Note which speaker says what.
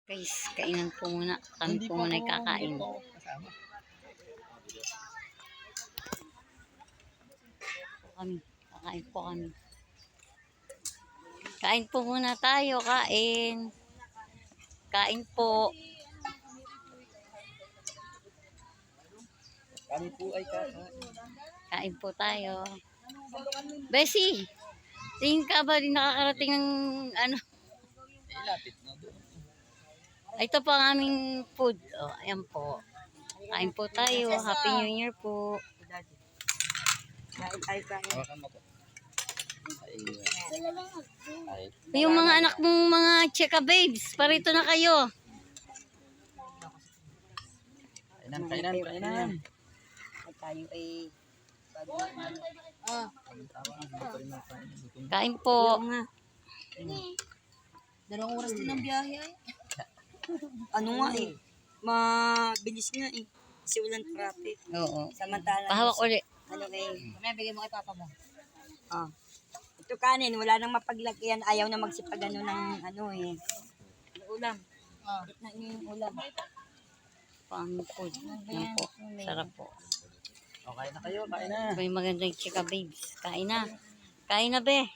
Speaker 1: Guys, kainan po muna. Kami po muna ay kakain. Kakain po kami. Kain po muna tayo, kain. Kain po.
Speaker 2: Kami po ay kakain.
Speaker 1: Kain po tayo. Bessie, tingin ka ba din nakakarating ng ano?
Speaker 2: Lapit na doon.
Speaker 1: Ito po ang aming food. Oh, ayan po. Kain po tayo. Happy New Year po.
Speaker 2: Hawakan mo po.
Speaker 1: Yung mga anak mong mga chika babes, parito na kayo.
Speaker 2: Kainan.
Speaker 1: Tayo ay kain po.
Speaker 3: Dalawang oras din ang biyahe ay. Ano nga eh. Mabilis nga eh. Kasi walang traffic.
Speaker 1: Oo.
Speaker 3: Samantala.
Speaker 1: Pahawak ulit.
Speaker 3: Ano eh. May bigay mo kay papa mo. Ah. Ito kanin. Wala nang mapaglagyan. Ayaw na magsipag ano ng ano eh. Ulam. Gitna niyo yung ulam.
Speaker 1: Pang food. Yan po. Sarap po.
Speaker 2: O, kain na kayo. Kain na.
Speaker 1: May magandang chika babes. Kain na. Kain na be.